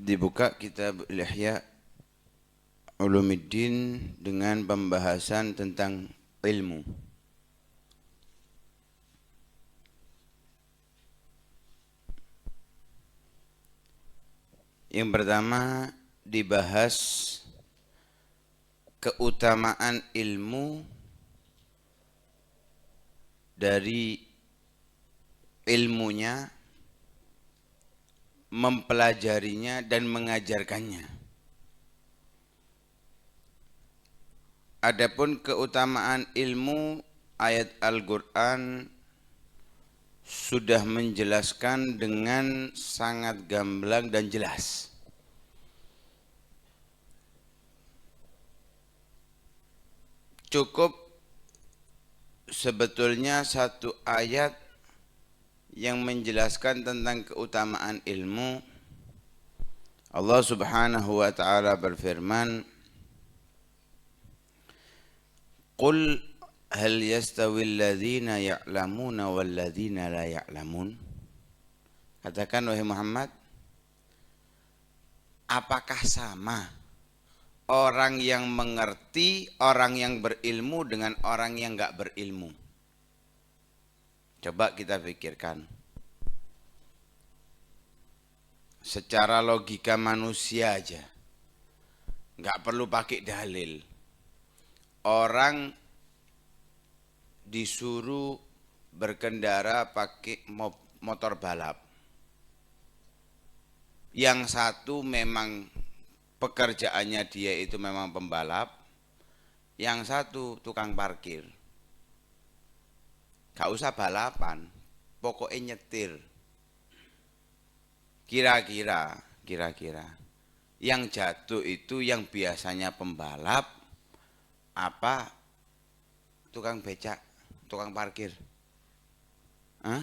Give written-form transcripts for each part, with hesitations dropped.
Dibuka kitab Ihya Ulumuddin dengan pembahasan tentang ilmu. Yang pertama dibahas keutamaan ilmu dari ilmunya, mempelajarinya dan mengajarkannya. Adapun keutamaan ilmu, ayat Al-Qur'an sudah menjelaskan dengan sangat gamblang dan jelas. Cukup sebetulnya satu ayat yang menjelaskan tentang keutamaan ilmu. Allah Subhanahu wa taala berfirman, "Qul hal yastawi alladhina ya'lamuna wal ladzina la ya'lamun?" Katakan wahai Muhammad, apakah sama orang yang mengerti, orang yang berilmu dengan orang yang enggak berilmu? Coba kita pikirkan. Secara logika manusia aja, enggak perlu pakai dalil. Orang disuruh berkendara pakai motor balap. Yang satu memang pekerjaannya dia itu memang pembalap, yang satu tukang parkir. Gak usah balapan, pokoknya nyetir. Kira-kira yang jatuh itu yang biasanya pembalap apa tukang becak, tukang parkir? Hah?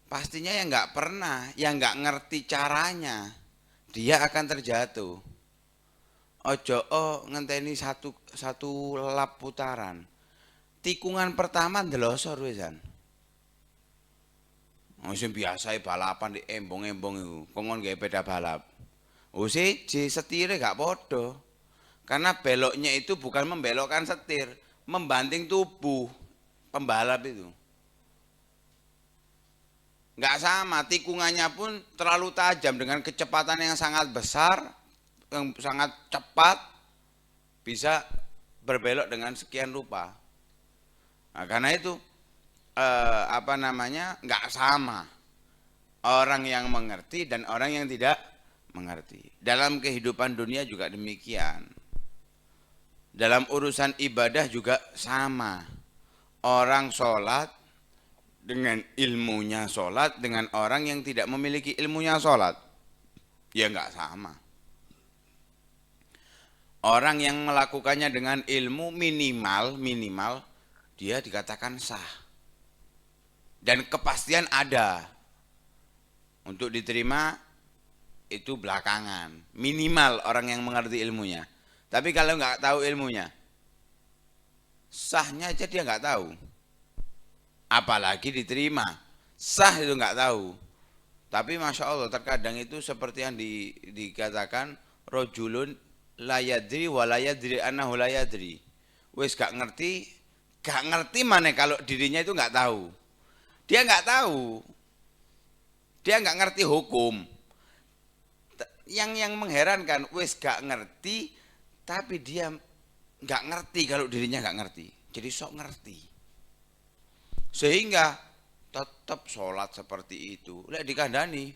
Pastinya yang nggak pernah, yang nggak ngerti caranya, dia akan terjatuh. Ojo ngenteni satu lap putaran. Tikungan pertama ndelosor wisan. Sing biasa balapan di embong-embong itu, kongon gawe sepeda balap. Siji setire gak podo. Karena beloknya itu bukan membelokkan setir, membanting tubuh pembalap itu. Nggak sama, tikungannya pun terlalu tajam dengan kecepatan yang sangat besar, yang sangat cepat, bisa berbelok dengan sekian rupa. Nah, karena itu nggak sama orang yang mengerti dan orang yang tidak mengerti. Dalam kehidupan dunia juga demikian. Dalam urusan ibadah juga sama. Orang sholat dengan ilmunya sholat dengan orang yang tidak memiliki ilmunya sholat, ya nggak sama. Orang yang melakukannya dengan ilmu minimal dia dikatakan sah dan kepastian ada untuk diterima itu belakangan. Minimal orang yang mengerti ilmunya. Tapi kalau nggak tahu ilmunya, sahnya aja dia nggak tahu. Apalagi diterima, sah itu nggak tahu. Tapi masya Allah terkadang itu seperti yang dikatakan rojulun layadri walayadri anahu layadri. Wes gak ngerti mana kalau dirinya itu nggak tahu. Dia nggak tahu, dia nggak ngerti hukum. Yang mengherankan, wes gak ngerti, tapi dia nggak ngerti kalau dirinya nggak ngerti. Jadi sok ngerti. Sehingga tetap sholat seperti itu. Lek dikandani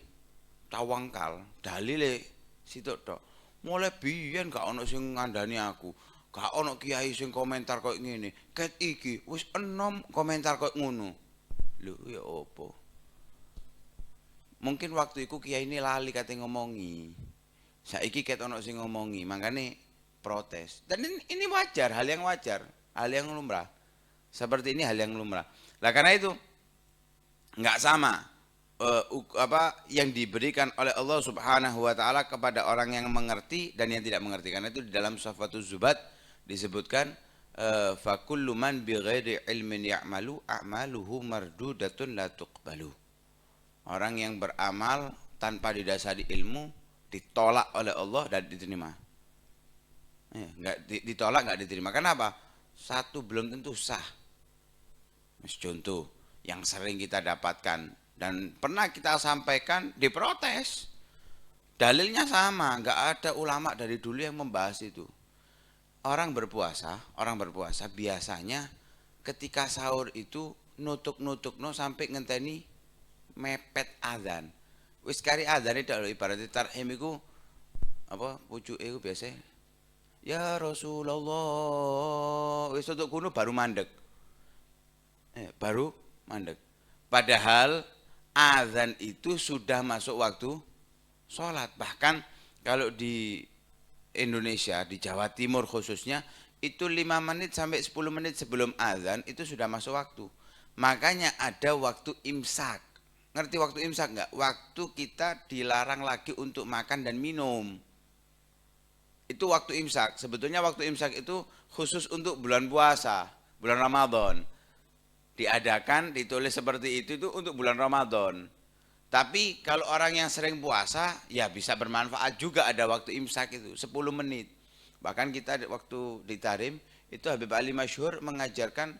tawangkal, dalile situ tok. Mulai biyen gak ono sing ngandani aku. Gak ono kiai sing komentar koyo ngene. Ket iki wis enom komentar koyo ngono. Lho ya opo? Mungkin waktu itu kiai ini lali kate ngomongi. Saiki ket ono sing ngomongi, makane protes. Dan ini wajar, hal yang wajar, hal yang lumrah. Seperti ini hal yang lumrah. Nah karena itu nggak sama yang diberikan oleh Allah Subhanahu wa taala kepada orang yang mengerti dan yang tidak mengerti. Karena itu di dalam Safatuz Zubat disebutkan fa kullu man bighairi ilmin ya'malu a'maluhu mardudatun la tuqbalu. Orang yang beramal tanpa didasari ilmu, ditolak oleh Allah dan diterima. Ditolak nggak diterima. Kenapa? Satu, belum tentu sah. Contoh yang sering kita dapatkan dan pernah kita sampaikan, diprotes. Dalilnya sama, nggak ada ulama dari dulu yang membahas itu. Orang berpuasa biasanya ketika sahur itu nutuk no sampai ngenteni mepet azan. Wis kari azan itu ibaratnya tarhim iku apa pucuke iku biasa. Ya Rasulullah, wis untuk kuno baru mandek. Baru mandek. Padahal azan itu sudah masuk waktu sholat. Bahkan kalau di Indonesia, di Jawa Timur khususnya, itu 5 menit sampai 10 menit sebelum azan itu sudah masuk waktu. Makanya ada waktu imsak. Ngerti waktu imsak enggak? Waktu kita dilarang lagi untuk makan dan minum. Itu waktu imsak. Sebetulnya waktu imsak itu khusus untuk bulan puasa, bulan Ramadan. Diadakan, ditulis seperti itu untuk bulan Ramadan. Tapi kalau orang yang sering puasa, ya bisa bermanfaat juga ada waktu imsak itu, 10 menit. Bahkan kita waktu di Tarim, itu Habib Ali Masyhur mengajarkan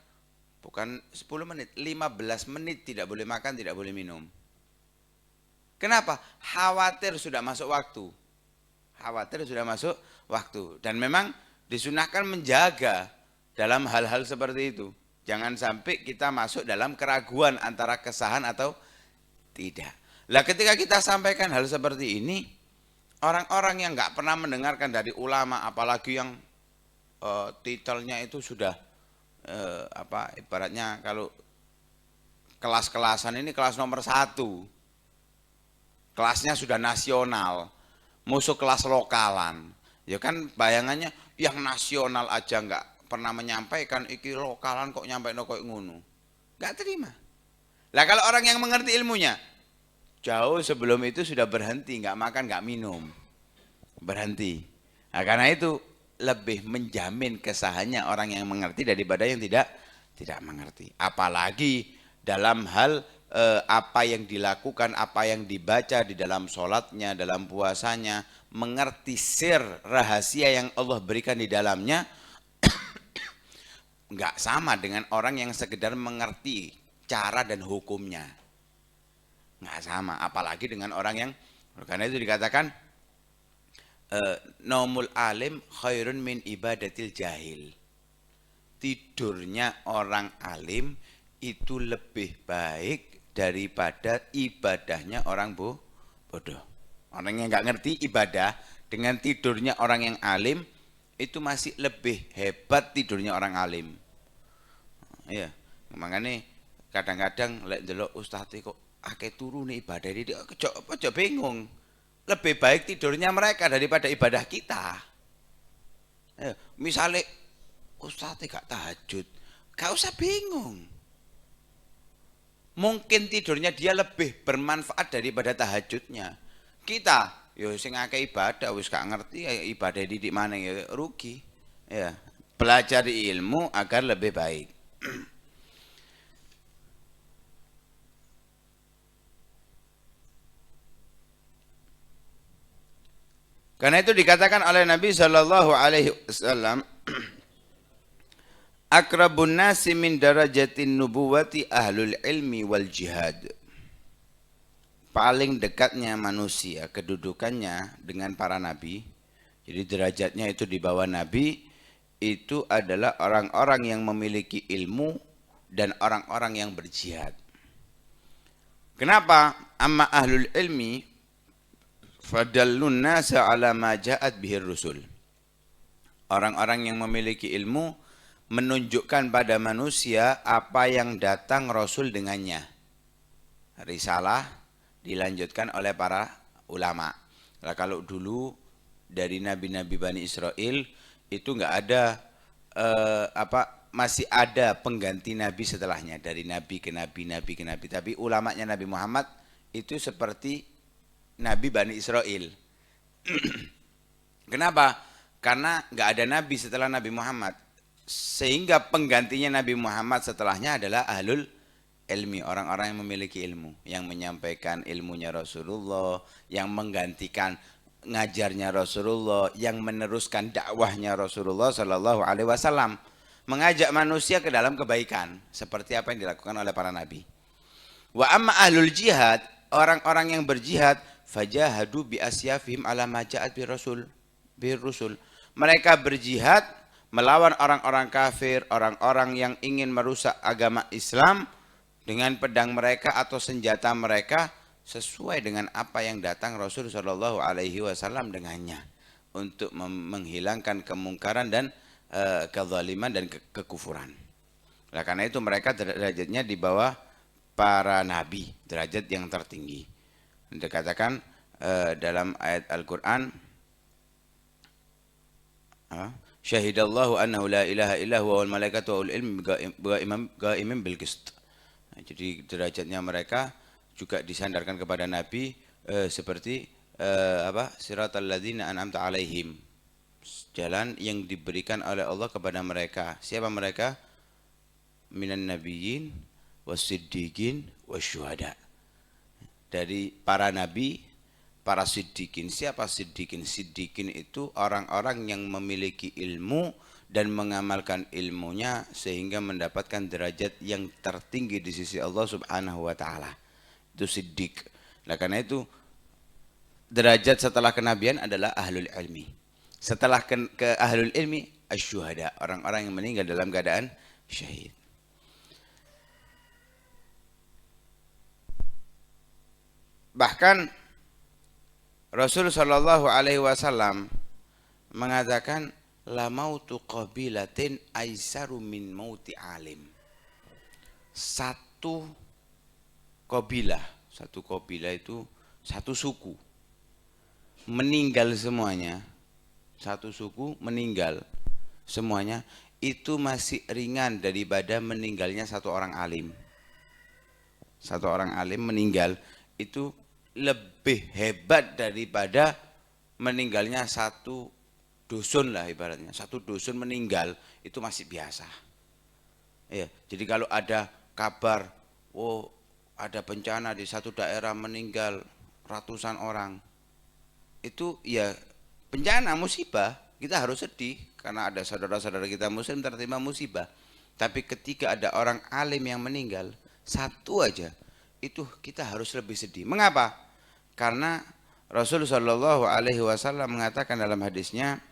bukan 10 menit, 15 menit tidak boleh makan, tidak boleh minum. Kenapa? Khawatir sudah masuk waktu. Khawatir sudah masuk waktu. Dan memang disunahkan menjaga dalam hal-hal seperti itu. Jangan sampai kita masuk dalam keraguan antara kesahan atau tidak. Lah ketika kita sampaikan hal seperti ini, orang-orang yang nggak pernah mendengarkan dari ulama, apalagi yang titelnya itu sudah ibaratnya kalau kelas-kelasan ini kelas nomor 1, kelasnya sudah nasional, musuh kelas lokalan, ya kan bayangannya yang nasional aja nggak pernah menyampaikan, iki lokalan kok nyampe kok ngono, nggak terima. Lah kalau orang yang mengerti ilmunya, jauh sebelum itu sudah berhenti, nggak makan, nggak minum, berhenti. Nah, karena itu lebih menjamin kesahannya orang yang mengerti daripada yang tidak mengerti. Apalagi dalam hal apa yang dilakukan, apa yang dibaca di dalam sholatnya, dalam puasanya, mengerti sir rahasia yang Allah berikan di dalamnya, nggak sama dengan orang yang sekedar mengerti cara dan hukumnya. Nggak sama, apalagi dengan orang yang, karena itu dikatakan naumul alim khairun min ibadatil jahil. Tidurnya orang alim itu lebih baik daripada ibadahnya orang bodoh. Orang yang nggak ngerti ibadah dengan tidurnya orang yang alim itu masih lebih hebat tidurnya orang alim. Ya, makanya kadang-kadang lek ndelok ustaz kok akeh turu nih ibadah ini, aja bingung. Lebih baik tidurnya mereka daripada ibadah kita. Misalnya ustaz gak tahajud, gak usah bingung. Mungkin tidurnya dia lebih bermanfaat daripada tahajudnya. Kita, yo sing akeh ibadah wis gak ngerti ibadah di mana ya rugi. Ya, belajar ilmu agar lebih baik. Karena itu dikatakan oleh Nabi Shallallahu Alaihi Wasallam, akrabun nasi min darajatin nubuwati ahlul ilmi wal jihad. Paling dekatnya manusia kedudukannya dengan para nabi, jadi derajatnya itu di bawah nabi, itu adalah orang-orang yang memiliki ilmu dan orang-orang yang berjihad. Kenapa? Amma ahlul ilmi fadallun nasa ala ma ja'at bihir rusul. Orang-orang yang memiliki ilmu menunjukkan pada manusia apa yang datang Rasul dengannya. Risalah dilanjutkan oleh para ulama. Nah, kalau dulu dari nabi-nabi Bani Israel itu enggak ada masih ada pengganti nabi setelahnya, dari nabi ke nabi, nabi ke nabi. Tapi ulamanya Nabi Muhammad itu seperti Nabi Bani Israel. Kenapa? Karena nggak ada nabi setelah Nabi Muhammad, sehingga penggantinya Nabi Muhammad setelahnya adalah ahlul ilmi, orang-orang yang memiliki ilmu, yang menyampaikan ilmunya Rasulullah, yang menggantikan ngajarnya Rasulullah, yang meneruskan dakwahnya Rasulullah Shallallahu Alaihi Wasallam, mengajak manusia ke dalam kebaikan seperti apa yang dilakukan oleh para nabi. Wa amma ahlul jihad, orang-orang yang berjihad, fajahadu bi asyafihim ala ma ja'at bir rusul. Mereka berjihad melawan orang-orang kafir, orang-orang yang ingin merusak agama Islam dengan pedang mereka atau senjata mereka, sesuai dengan apa yang datang Rasul Shallallahu Alaihi Wasallam dengannya, untuk menghilangkan kemungkaran dan kezaliman dan kekufuran. Nah, karena itu mereka derajatnya di bawah para nabi, derajat yang tertinggi. Dikatakan dalam ayat Al-Quran, syahidallahu annahu la ilaha illa huwa wal malaikatu wa ulul ilmi qaiman bil qist. Jadi derajatnya mereka juga disandarkan kepada nabi seperti siratal ladzina an'amta alaihim, jalan yang diberikan oleh Allah kepada mereka. Siapa mereka? Minan nabiyyin wasiddiqin wasyuhada. Dari para nabi, para siddiqin. Siapa siddiqin? Siddiqin itu orang-orang yang memiliki ilmu dan mengamalkan ilmunya sehingga mendapatkan derajat yang tertinggi di sisi Allah Subhanahu wa taala. Itu siddiq. Nah, karena itu derajat setelah kenabian adalah ahlul ilmi. Setelah ke ahlul ilmi, asyuhada, orang-orang yang meninggal dalam keadaan syahid. Bahkan Rasul Shallallahu Alaihi Wasallam mengatakan, la mautu qabilatin aisaru min mauti alim. Satu qabilah itu satu suku meninggal semuanya, satu suku meninggal semuanya, itu masih ringan daripada meninggalnya satu orang alim. Satu orang alim meninggal itu lebih hebat daripada meninggalnya satu dusun lah ibaratnya. Satu dusun meninggal itu masih biasa. Ya, jadi kalau ada kabar, oh ada bencana di satu daerah meninggal ratusan orang, itu ya bencana, musibah, kita harus sedih karena ada saudara-saudara kita muslim tertimpa musibah. Tapi ketika ada orang alim yang meninggal satu aja, itu kita harus lebih sedih. Mengapa? Karena Rasul Shallallahu Alaihi Wasallam mengatakan dalam hadisnya,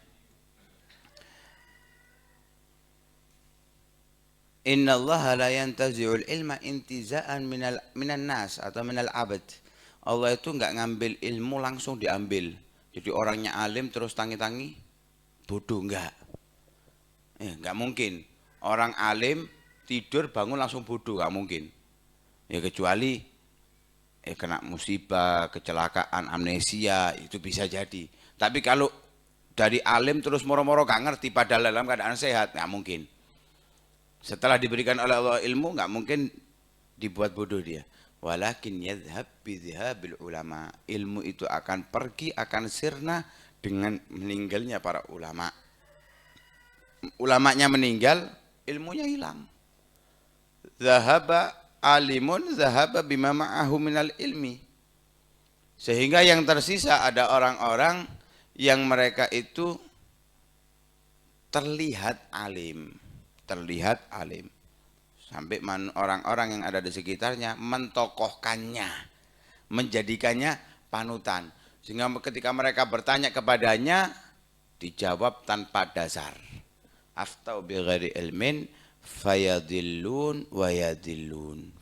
Inna Allah la yantazi'ul ilma intiza'an minan nas atau minal abad. Allah itu enggak ngambil ilmu langsung diambil. Jadi orangnya alim terus tangi-tangi bodoh, enggak. Enggak mungkin. Orang alim tidur bangun langsung bodoh, enggak mungkin. Ya kecuali kena musibah, kecelakaan, amnesia, itu bisa jadi. Tapi kalau dari alim terus moro-moro gak ngerti padahal dalam keadaan sehat, enggak mungkin. Setelah diberikan oleh Allah ilmu, nggak mungkin dibuat bodoh dia. Walakin yadhhab bidhahabil ulama. Ilmu itu akan pergi, akan sirna dengan meninggalnya para ulama. Ulamanya meninggal, ilmunya hilang. Zahaba alimun zahaba bima ma'ahu minal ilmi. Sehingga yang tersisa ada orang-orang yang mereka itu terlihat alim. Terlihat alim sampai orang-orang yang ada di sekitarnya mentokohkannya, menjadikannya panutan, sehingga ketika mereka bertanya kepadanya dijawab tanpa dasar. Aftau bighairi ilmin fayadillun wa yudillun.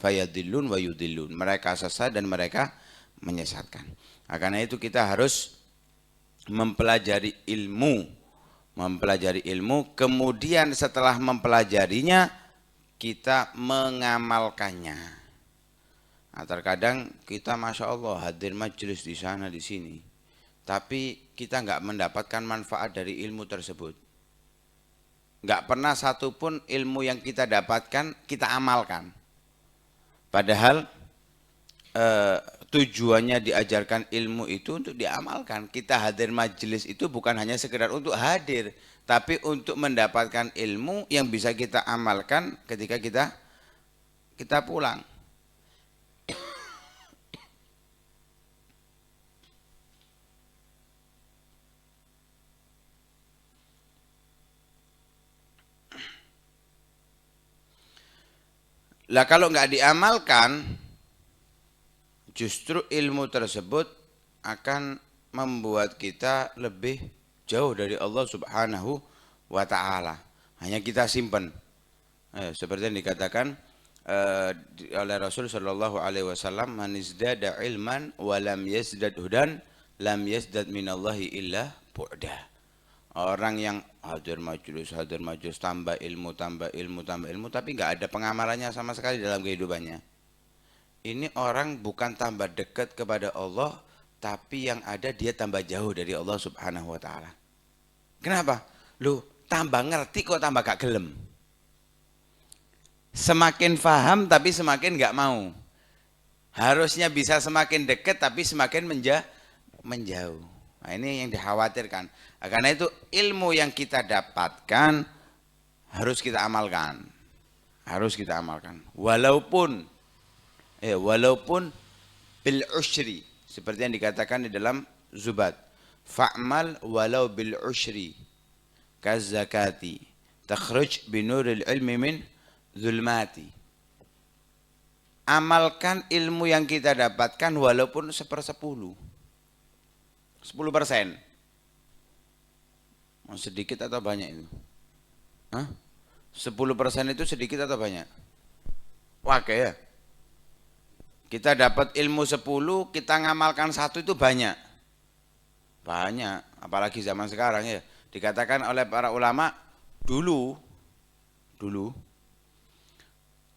Mereka sesat dan mereka menyesatkan. Nah, karena itu kita harus mempelajari ilmu, kemudian setelah mempelajarinya kita mengamalkannya. Nah, terkadang kita masya Allah hadir majelis di sana di sini, tapi kita nggak mendapatkan manfaat dari ilmu tersebut. Nggak pernah satupun ilmu yang kita dapatkan kita amalkan. Padahal tujuannya diajarkan ilmu itu untuk diamalkan. Kita hadir majelis itu bukan hanya sekedar untuk hadir, tapi untuk mendapatkan ilmu yang bisa kita amalkan ketika kita pulang. Lah kalau nggak diamalkan, justru ilmu tersebut akan membuat kita lebih jauh dari Allah Subhanahu wa taala. Hanya kita simpan. Seperti yang dikatakan oleh Rasul sallallahu alaihi wasallam, "Man izdada ilman wa lam yazdad hudan, lam yazdad minallahi illa bu'da." Orang yang hadir majelis, tambah ilmu, tambah ilmu, tambah ilmu, tapi nggak ada pengamalannya sama sekali dalam kehidupannya. Ini orang bukan tambah dekat kepada Allah, tapi yang ada dia tambah jauh dari Allah Subhanahu wa taala. Kenapa? Lu tambah ngerti kok tambah gak gelem. Semakin paham tapi semakin gak mau. Harusnya bisa semakin dekat tapi semakin menjauh. Nah, ini yang dikhawatirkan. Nah, karena itu ilmu yang kita dapatkan harus kita amalkan. Harus kita amalkan. Walaupun bil usyri, seperti yang dikatakan di dalam Zubat. Fa'mal walau bil usyri kaz zakati takhruj binuril ilmi min zulmati. Amalkan ilmu yang kita dapatkan walaupun 1/10. 10%. Sedikit atau banyak itu? 10% itu sedikit atau banyak? Wah, ya. Kita dapat ilmu 10, kita ngamalkan 1 itu banyak. Banyak, apalagi zaman sekarang ya. Dikatakan oleh para ulama, dulu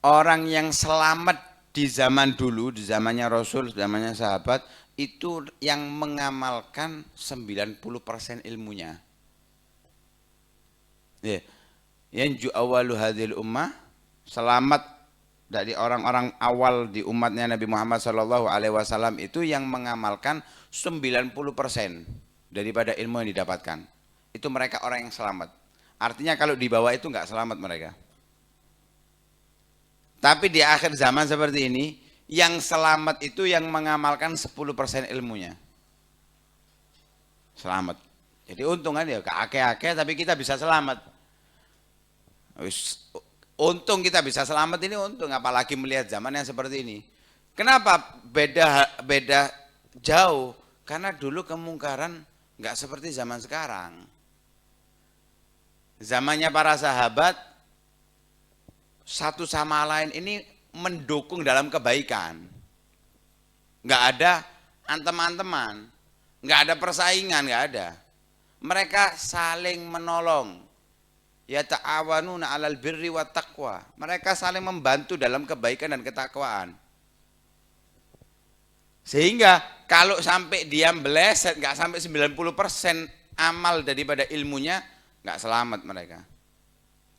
orang yang selamat di zaman dulu, di zamannya Rasul, zamannya sahabat, itu yang mengamalkan 90% ilmunya. Ya. Yanju awalu hadhil ummah, selamat dari orang-orang awal di umatnya Nabi Muhammad SAW itu yang mengamalkan 90% daripada ilmu yang didapatkan. Itu mereka orang yang selamat. Artinya kalau di bawah itu nggak selamat mereka. Tapi di akhir zaman seperti ini, yang selamat itu yang mengamalkan 10% ilmunya. Selamat. Jadi untung kan ya, keake-ake tapi kita bisa selamat. Untung kita bisa selamat ini untung, apalagi melihat zaman yang seperti ini. Kenapa beda jauh? Karena dulu kemungkaran nggak seperti zaman sekarang. Zamannya para sahabat satu sama lain ini mendukung dalam kebaikan. Nggak ada antem-anteman, nggak ada persaingan, nggak ada. Mereka saling menolong. Ya ta'awanuna 'alal birri wat taqwa. Mereka saling membantu dalam kebaikan dan ketakwaan. Sehingga kalau sampai dia meleset, nggak sampai 90% amal daripada ilmunya, nggak selamat mereka.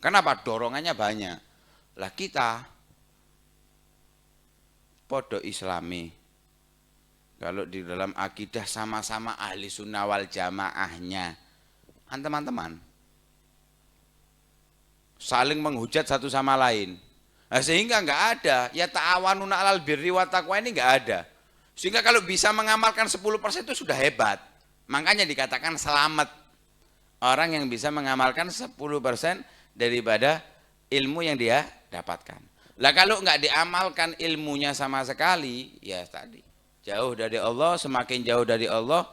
Kenapa? Dorongannya banyak. Lah kita podo islami. Kalau di dalam akidah sama-sama ahli sunnah wal jamaahnya, teman-teman saling menghujat satu sama lain. Nah, sehingga nggak ada ya ta'awanuna 'alal birri wat taqwa, ini nggak ada. Sehingga kalau bisa mengamalkan 10% itu sudah hebat. Makanya dikatakan selamat orang yang bisa mengamalkan 10% daripada ilmu yang dia dapatkan. Lah kalau nggak diamalkan ilmunya sama sekali, ya tadi jauh dari Allah, semakin jauh dari Allah,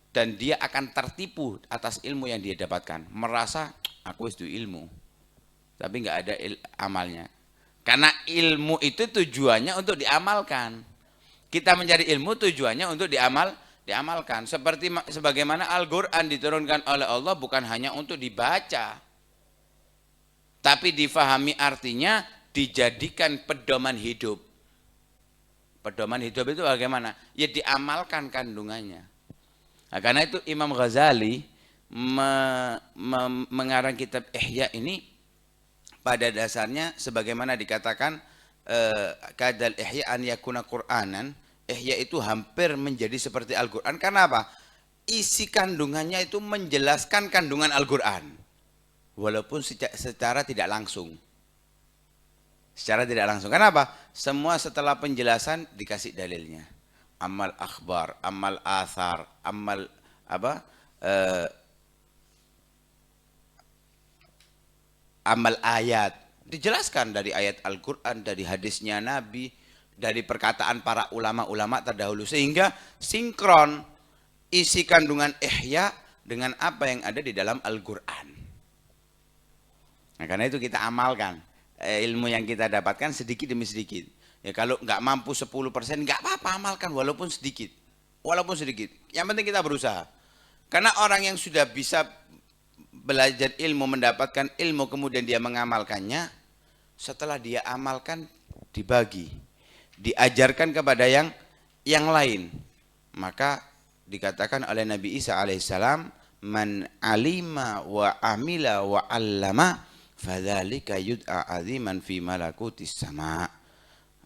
dan dia akan tertipu atas ilmu yang dia dapatkan. Merasa aku itu ilmu, tapi nggak ada amalnya. Karena ilmu itu tujuannya untuk diamalkan. Kita mencari ilmu tujuannya untuk diamalkan. Sebagaimana Al-Quran diturunkan oleh Allah bukan hanya untuk dibaca, tapi difahami artinya, dijadikan pedoman hidup. Pedoman hidup itu bagaimana? Ya diamalkan kandungannya. Nah, karena itu Imam Ghazali mengarang kitab Ihya ini pada dasarnya sebagaimana dikatakan kadal Ihya an yakuna Qur'anan. Ihya itu hampir menjadi seperti Al-Qur'an. Karena apa? Isi kandungannya itu menjelaskan kandungan Al-Qur'an. Walaupun secara tidak langsung. Secara tidak langsung. Kenapa? Semua setelah penjelasan dikasih dalilnya. Amal akhbar, amal athar, amal amal ayat. Dijelaskan dari ayat Al-Quran, dari hadisnya Nabi, dari perkataan para ulama-ulama terdahulu. Sehingga sinkron isi kandungan ihya dengan apa yang ada di dalam Al-Quran. Nah, karena itu kita amalkan. Ilmu yang kita dapatkan sedikit demi sedikit. Ya kalau nggak mampu 10% nggak apa-apa, amalkan walaupun sedikit. Walaupun sedikit. Yang penting kita berusaha. Karena orang yang sudah bisa belajar ilmu, mendapatkan ilmu, kemudian dia mengamalkannya, setelah dia amalkan dibagi, diajarkan kepada yang lain. Maka dikatakan oleh Nabi Isa alaihissalam, man alima wa amila wa allama fadzalika yud'a aziman fi malakutis sama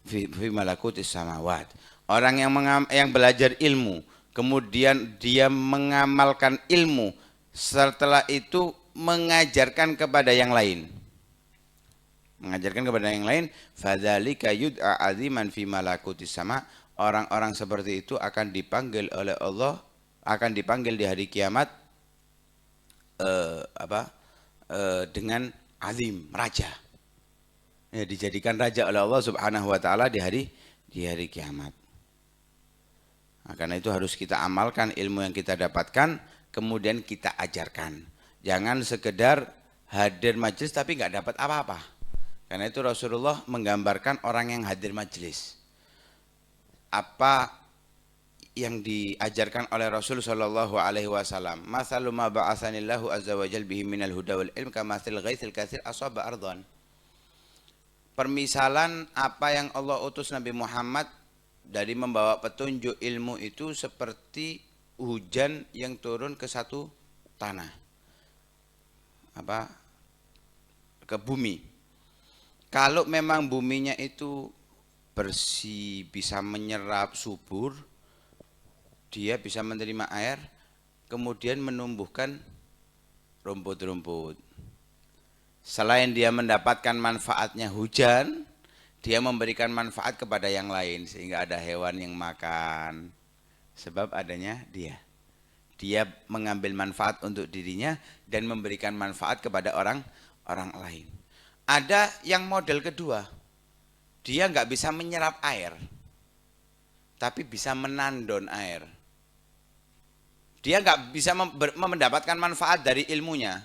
fi malakutis samawat. Orang yang belajar ilmu, kemudian dia mengamalkan ilmu, setelah itu mengajarkan kepada yang lain. Mengajarkan kepada yang lain, fadzalika yud'a aziman fi malakutis sama. Orang-orang seperti itu akan dipanggil oleh Allah, akan dipanggil di hari kiamat dengan azim, raja. Ya, dijadikan raja oleh Allah Subhanahu wa taala di hari kiamat. Nah, karena itu harus kita amalkan ilmu yang kita dapatkan, kemudian kita ajarkan. Jangan sekedar hadir majelis tapi nggak dapat apa-apa. Karena itu Rasulullah menggambarkan orang yang hadir majelis. Apa yang diajarkan oleh Rasul sallallahu alaihi wasallam, masalu ma ba'atsanillahu azza wa jalla bihi minal huda wal ilm kamatsil ghaitsil katsir asaba ardhan. Permisalan apa yang Allah utus Nabi Muhammad dari membawa petunjuk ilmu itu seperti hujan yang turun ke satu tanah, ke bumi. Kalau memang buminya itu bersih, bisa menyerap subur, dia bisa menerima air, kemudian menumbuhkan rumput-rumput. Selain dia mendapatkan manfaatnya hujan, dia memberikan manfaat kepada yang lain, sehingga ada hewan yang makan. Sebab adanya dia. Dia mengambil manfaat untuk dirinya dan memberikan manfaat kepada orang lain. Ada yang model kedua, dia nggak bisa menyerap air, tapi bisa menandon air. Dia nggak bisa mendapatkan manfaat dari ilmunya,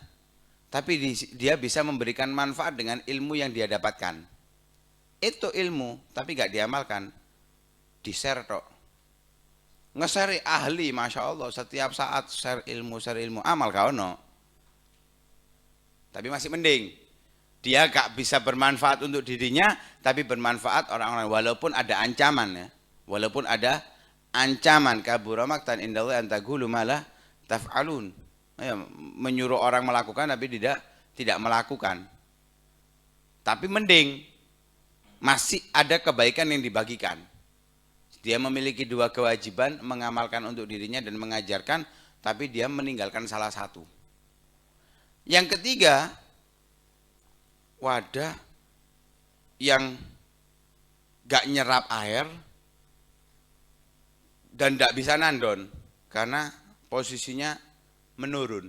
tapi dia bisa memberikan manfaat dengan ilmu yang dia dapatkan. Itu ilmu, tapi nggak diamalkan, di-share tok. Nge-share ahli, masya Allah, setiap saat share ilmu, amal kau no. Tapi masih mending. Dia gak bisa bermanfaat untuk dirinya, tapi bermanfaat orang-orang, walaupun ada ancaman ya. Walaupun ada ancaman, kabura maqtan indallahi an taqulu ma la taf'alun. Ya, menyuruh orang melakukan tapi tidak melakukan. Tapi mending masih ada kebaikan yang dibagikan. Dia memiliki dua kewajiban, mengamalkan untuk dirinya dan mengajarkan, tapi dia meninggalkan salah satu. Yang ketiga, wadah yang gak nyerap air dan gak bisa nandon karena posisinya menurun.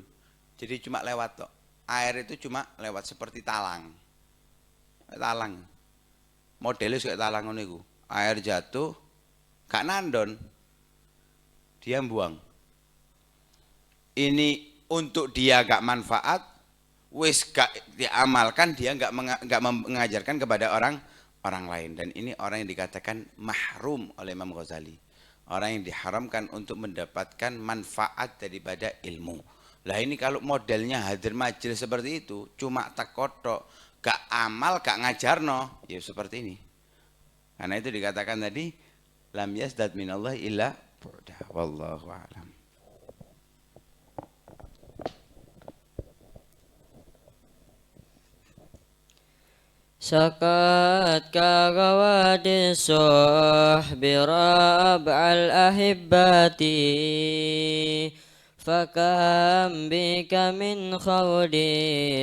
Jadi cuma lewat tok. Air itu cuma lewat seperti talang. Talang. Modelnya kayak talang ngono iku. Air jatuh gak nandon. Dia buang. Ini untuk dia gak manfaat, wis gak diamalkan, dia gak mengajarkan kepada orang lain. Dan ini orang yang dikatakan mahrum oleh Imam Ghazali. Orang yang diharamkan untuk mendapatkan manfaat daripada ilmu. Lah ini kalau modelnya hadir majelis seperti itu, cuma takotok, gak amal, gak ngajarno, ya seperti ini. Karena itu dikatakan tadi, lam yazdad minallah illa bu'da, wallahu a'lam. سقت كغواد الصحب ربع الأحبة فكم بك من خود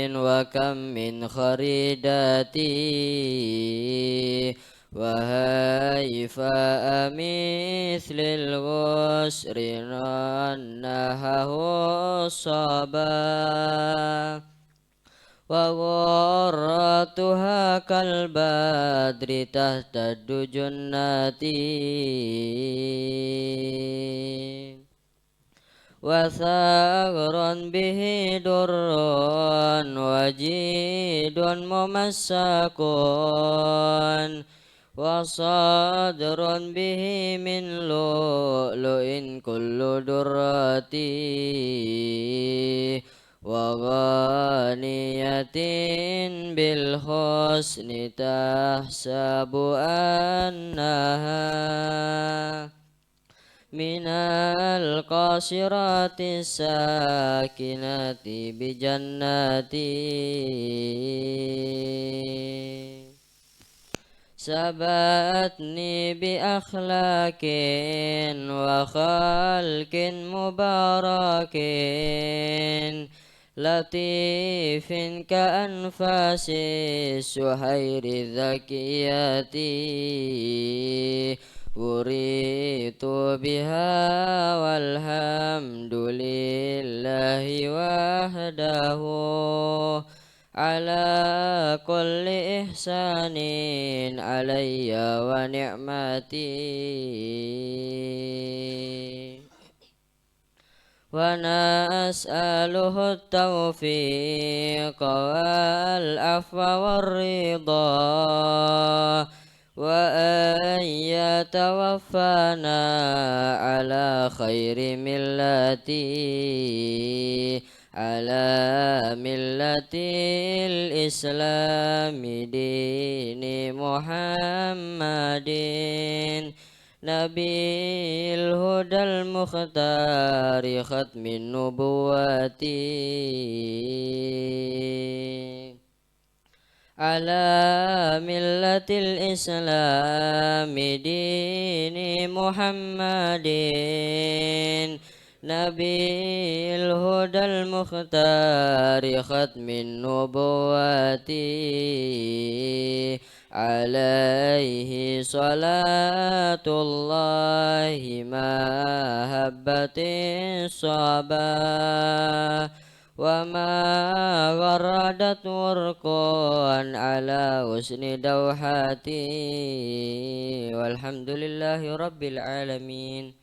وكم من خريدة وهيفاء مثل الغسر نهه الصبا وغرتها كالبدر تهتد جناتي وثغر به در وجيد ممسك وصدر به من لؤلؤ كل درتي وغانية بالحسن تحسب أنها من القاصرات الساكنات بجناتي سبتني بأخلاق وخلق مبارك لطيف كأنفاس السحير الذكيات وريت بها والحمد لله وحده على كل إحسان علي ونعمتي ونسأله التوفيق والعفو والرضا وأن يتوفانا على خير ملتي على ملة الإسلام دين محمد نبي الهدى المختار ختم النبوات على ملة الإسلام دين محمد نبي الهدى المختار ختم النبوات عليه صلاة الله ما هبت الصبا وما غردت ورقا على حسن دوحاتي والحمد لله رب العالمين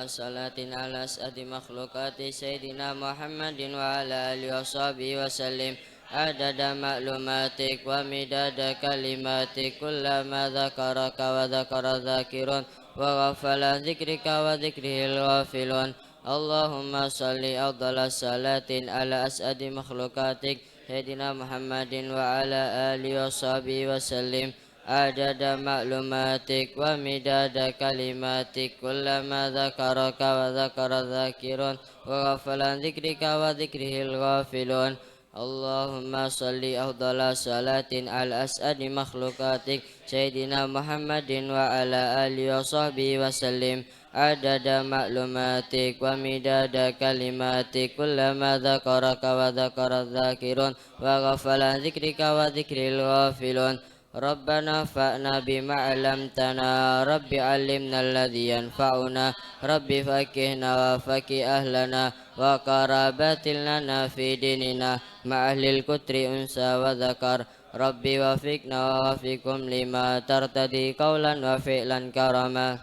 صلاة على أسعد مخلوقات سيدنا محمد وعلى آله وصحبه وسلم عدد معلوماتك ومداد كلماتك كلما ذكرك وذكر الذاكرون وغفل عن ذكرك وذكره الغافلون اللهم صل أفضل الصلاة على أسعد مخلوقاتك سيدنا محمد وعلى آله وصحبه وسلم عدد معلوماتك ومداد كلماتك كلما ذكرك وذكر الذاكرون وغفل عن ذكرك وذكره الغافلون اللهم صل أفضل صلاة على أسعد مخلوقاتك سيدنا محمد وعلى آله وصحبه وسلم عدد معلوماتك ومداد كلماتك كلما ذكرك وذكر الذاكرون وغفل عن ذكرك وذكر الغافلون ربنا انفعنا بما علمتنا رب علمنا الذي ينفعنا رب فكهنا وفكه أهلنا وقرابات لنا في ديننا مع أهل الكتر أنثى وذكر ربي وفقنا ووفقكم لما ترتدي قولا وفعلا كرما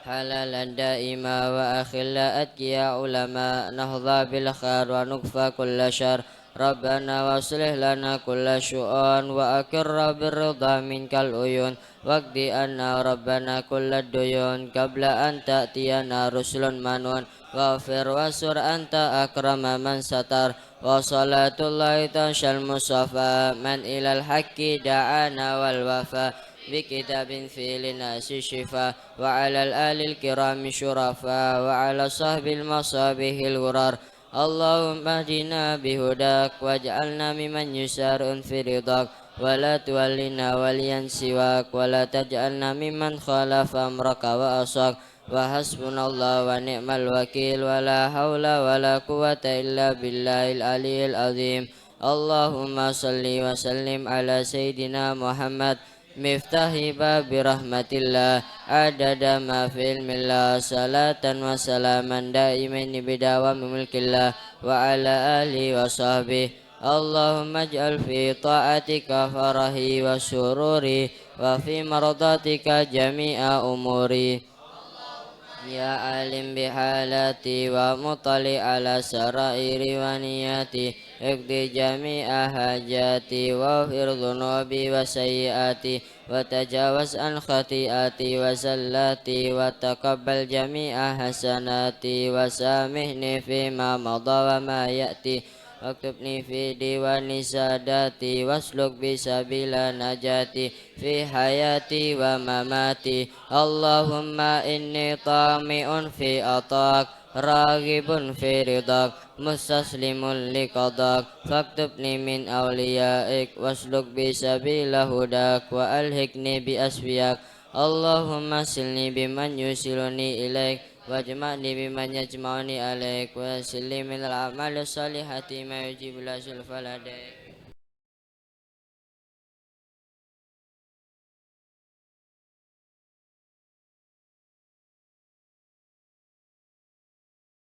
حلالا دائما وأخلا أتقيا علماء نهضى بالخير ونكفى كل شر ربنا واصلح لنا كل شؤون وأكر بالرضا منك العيون واقض عنا ربنا كل الديون قبل أن تأتينا رسل منون واغفر واسر أنت أكرم من ستر وصلاة الله تنشى المصطفى من إلى الحق دعانا والوفاء بكتاب في للناس شفاء وعلى الآل الكرام شرفاء وعلى صحب المصابيح الغرار اللهم اهدنا بهداك واجعلنا ممن يسار في رضاك ولا تولنا وليا سواك ولا تجعلنا ممن خالف أمرك وأصاك وحسبنا الله ونعم الوكيل ولا حول ولا قوة إلا بالله العلي العظيم اللهم صل وسلم على سيدنا محمد مفتاح باب رحمة الله عدد ما في علم الله صلاة وسلاما دائمين بدوام ملك الله وعلى آله وصحبه اللهم اجعل في طاعتك فرحي وسروري وفي مرضاتك جميع أموري يا عالم بحالاتي ومطلع على سرائر ونياتي اقضي جميع حاجاتي واغفر ذنوبي وسيئاتي وتجاوز عن خطيئاتي وزلاتي وتقبل جميع حسناتي وسامحني فيما مضى وما يأتي واكتبني في ديوان ساداتي واسلك بسبيل نجاتي في حياتي ومماتي اللهم إني طامع في عطاك راغب في رضاك مستسلم لقضاك فاكتبني من أوليائك واسلك بسبيل هداك وألحقني بأسفياك اللهم سلني بمن يوصلني إليك واجمعني بمن يجمعني عليك وسلم من الأعمال الصالحة ما يجيب الأجل فلا